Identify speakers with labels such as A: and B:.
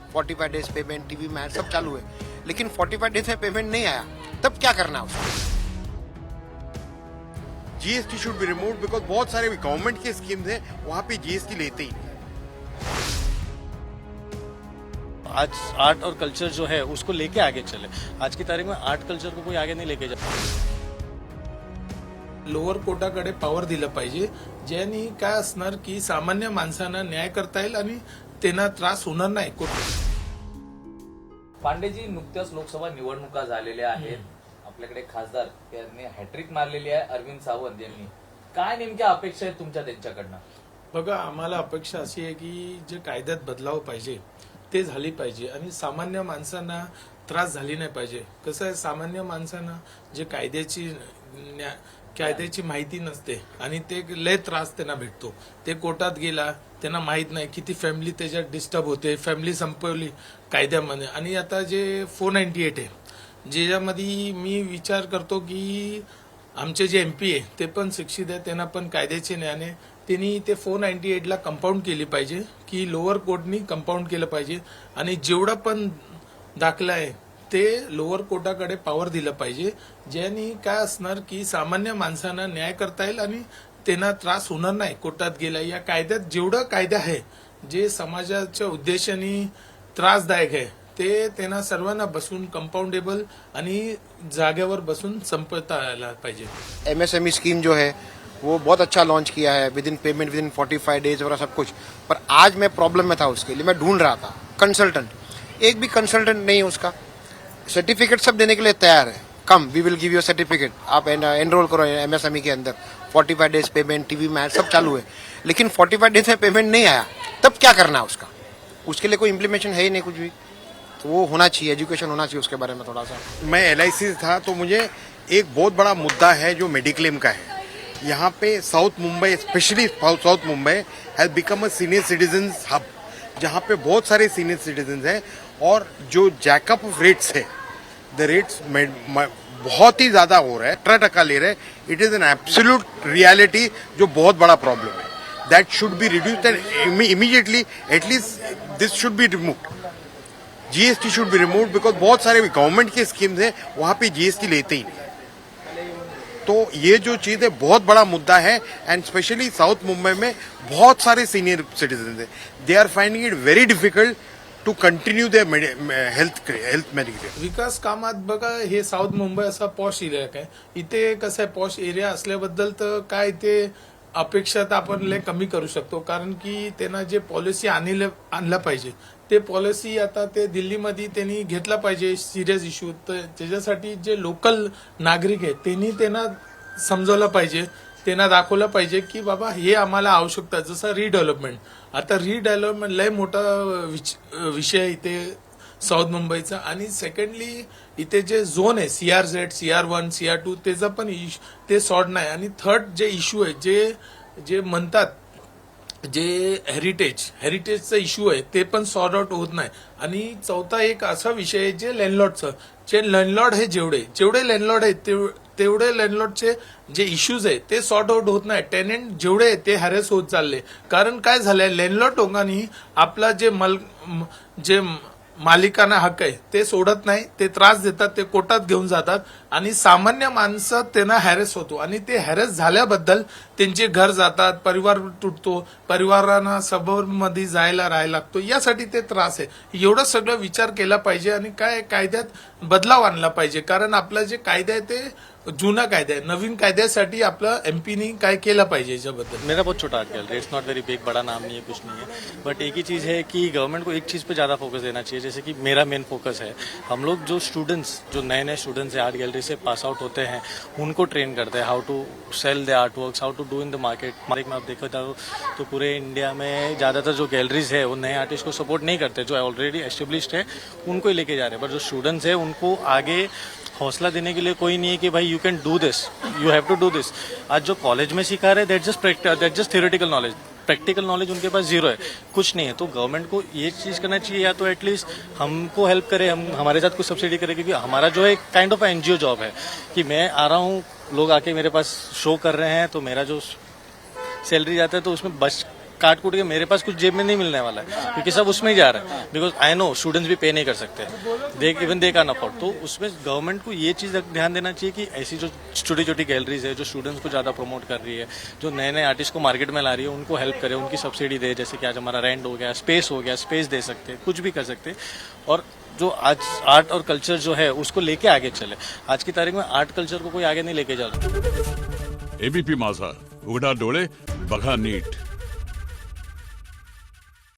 A: 45 days payment, TV match सब चालू है, लेकिन 45 डेज में पेमेंट नहीं आया, तब क्या करना है उसको?
B: GST should be remove because बहुत सारे गवर्नमेंट के स्कीम्स हैं वहां पे जीएसटी लेते ही नहीं।
C: आज आर्ट और कल्चर जो है उसको लेके आगे चले। आज की तारीख में आर्ट कल्चर को कोई आगे नहीं लेके जा।
D: लोअर कोर्टाकडे पॉवर दिलं पाहिजे, ज्याने काय असणार की सामान्य माणसांना न्याय करता येईल आणि त्यांना त्रास होणार नाही.
E: पांडेजी, नुकत्याच लोकसभा निवडणुका झालेल्या आहेत. आपल्याकडे खासदार यांनी हॅट्रिक मारलेली आहे अरविंद सावंत यांनी. काय नेमक्या अपेक्षा आहेत तुमच्या त्यांच्याकडनं?
D: बघा, आम्हाला अपेक्षा अशी आहे की जे कायद्यात बदलाव पाहिजे ते झाली पाहिजे आणि सामान्य माणसांना त्रास झाली नाही पाहिजे. कसं आहे, सामान्य माणसांना जे कायद्याची माहिती नसते आणि ते लय त्रास त्यांना भेटतो. ते कोर्टात गेला, त्यांना माहित नाही किती फॅमिली त्याच्यात डिस्टर्ब होते, फॅमिली संपवली कायद्यामध्ये. आणि आता जे 498 आहे, ज्याच्यामध्ये मी विचार करतो की आमचे जे MP आहे ते पण शिक्षित आहे, त्यांना पण कायद्याचे ज्ञान आहे. त्यांनी ते 498 ला कंपाऊंड केली पाहिजे की लोअर कोर्टनी कंपाऊंड केलं पाहिजे आणि जेवढा पण दाखला आहे ते लोअर कोर्टाकडे पॉवर दिलं पाहिजे, ज्याने काय असणार की सामान्य माणसांना न्याय करता येईल आणि त्यांना त्रास होणार नाही कोर्टात गेला. या कायद्यात जेवढं कायदा आहे जे समाजाच्या उद्देशाने त्रासदायक आहे ते त्यांना सर्वांना बसून कंपाउंडेबल आणि जागेवर बसून संपवता आला पाहिजे.
A: MSME स्कीम जो है वो बहुत अच्छा लॉन्च किया है, with in payment with in 45 days वगैरह सब कुछ. पर आज मैं प्रॉब्लम में था, उसके लिए मैं ढूंढ रहा था कंसल्टेंट. एक भी कंसल्टेंट नहीं है उसका. सर्टिफिकेट सब देने के लिए तैयार है, come we will give you certificate, आप एनरोल करो MSME के अंदर. 45 डेज पेमेंट, टीवी मैच सब चालू है, लेकिन 45 डेज में पेमेंट नहीं आया, तब क्या करना है उसका? उसके लिए कोई इम्प्लीमेशन है ही नहीं कुछ भी. तो वो होना चाहिए, एजुकेशन होना चाहिए उसके बारे में थोड़ा सा.
B: मैं LIC था तो मुझे एक बहुत बड़ा मुद्दा है जो मेडिक्लेम का है. यहाँ पे south Mumbai, specially south Mumbai has become a senior citizen hub, जहाँ पे बहुत सारे सीनियर सिटीजन हैं और जो जैकअप ऑफ रेट्स है, द रेट्स बहुत ही ज्यादा हो रहा है, 18% ले रहे हैं. It is an absolute reality जो बहुत बड़ा प्रॉब्लम है. That should be reduced end immediately at least this should be removed. GST should be removed because बहुत सारे गवर्नमेंट के स्कीम्स हैं वहां पे जीएसटी लेते ही नहीं. तो ये जो चीज है बहुत बड़ा मुद्दा है एंड स्पेशली साउथ मुंबई में बहुत सारे सीनियर सिटीजन हैं. They are finding it very difficult to continue their health medicare.
D: विकास कामात बघा, हे साऊथ मुंबई असा पॉश एरिया आहे. इथे कसं आहे, पॉश एरिया असल्याबद्दल तर काय इथे अपेक्षा तर आपण लय कमी करू शकतो, कारण की त्यांना जे पॉलिसी आणलं पाहिजे ते पॉलिसी आता ते दिल्लीमध्ये त्यांनी घेतला पाहिजे सिरियस इश्यू. तर त्याच्यासाठी जे लोकल नागरिक आहेत त्यांनी त्यांना समजवलं पाहिजे, त्यांना दाखवलं पाहिजे की बाबा हे आम्हाला आवश्यकता आहे. जसं रिडेव्हलपमेंट, आता रिडेव्हलपमेंट लय मोठा विषय इथे साऊथ मुंबईचा. आणि सेकंडली इथे जे झोन आहे CRZ, CR1, CR2 त्याचा पण ते सॉर्ट नाही. आणि थर्ड जे इश्यू आहे जे म्हणतात जे हेरिटेजचा इश्यू आहे ते पण सॉर्ट आउट होत नाही. आणि चौथा एक असा विषय आहे जे लँडलॉर्डचं, जे लँडलॉर्ड हे जेवढे लँडलॉर्ड आहेत तेवढे लँडलॉर्डचे जे इश्यूज आहेत ते सॉर्ट आउट होत नाही. टेनंट जेवढे आहेत ते हॅरेस होत चालले. कारण काय झालंय, लँडलॉर्ड लोकांनी आपला जे मालिकाना हक्क आहे ते सोडत नाही, ते त्रास देतात, ते कोर्टात घेऊन जातात आणि सामान्य माणसं त्यांना हॅरेस होतो. आणि ते हॅरेस झाल्याबद्दल त्यांचे घर जातात, परिवार तुटतो, परिवारांना सबमध्ये जायला राहायला लागतो. यासाठी ते त्रास आहे. एवढं सगळं विचार केला पाहिजे आणि काय कायद्यात बदलाव आणला पाहिजे. कारण आपला जे कायदा आहे ते जुना कायदा आहे. नवीन कायद्यासाठी आपलं MPनी काय केलं पाहिजे याच्याबद्दल.
C: मेरा बहुत छोटा art gallery, it's not very big, बड़ा नाम नहीं है, कुछ नहीं है. बट एक ही चीज़ है कि गवर्नमेंट को एक चीज़ पे ज़्यादा फोकस देना चाहिए. जैसे कि मेरा मेन फोकस है, हम लोग जो स्टूडेंट्स, जो नए नए स्टूडेंट्स हैं आर्ट गैलरी से पास आउट होते हैं, उनको ट्रेन करते हैं how to sell the art works, how to do in the market. में आप देखो तो पूरे इंडिया में ज़्यादातर जो गैलरीज है वो नए आर्टिस्ट को सपोर्ट नहीं करते. जो ऑलरेडी एस्टेब्लिश्ड है उनको ही लेके जा रहे हैं. बट जो स्टूडेंट्स है उनको आगे हौसला देने के लिए कोई नहीं है कि भाई you can do this, you have to do this. आज जो कॉलेज में सिखा रहे that just theoretical knowledge, practical knowledge उनके पास जीरो है, कुछ नहीं है. तो गवर्नमेंट को ये चीज़ करना चाहिए, या तो एटलीस्ट हमको हेल्प करे, हम हमारे साथ कुछ सब्सिडी करे. क्योंकि हमारा जो है काइंड ऑफ NGO जॉब है कि मैं आ रहा हूँ, लोग आके मेरे पास शो कर रहे हैं, तो मेरा जो सैलरी जाता है तो उसमें बच काट कूट के मेरे पास कुछ जेब में नहीं मिलने वाला है, क्योंकि सब उसमें ही जा रहा है। बिकॉज आई नो स्टूडेंट्स भी पे नहीं कर सकते, दे कैन अफोर्ड। तो उसमें गवर्नमेंट को ये चीज ध्यान देना चाहिए कि ऐसी जो छोटी छोटी गैलरीज है जो स्टूडेंट्स को ज्यादा प्रमोट कर रही है, जो नए नए आर्टिस्ट को मार्केट में ला रही है, उनको हेल्प करे, उनकी सब्सिडी दे। जैसे कि आज हमारा रेंट हो गया, स्पेस हो गया, स्पेस दे सकते, कुछ भी कर सकते। और जो आज आर्ट और कल्चर जो है उसको लेके आगे चले। आज की तारीख में आर्ट कल्चर को कोई आगे नहीं लेके जा रहा।
F: एबीपी माझा, उघडा डोळे बघा नीट।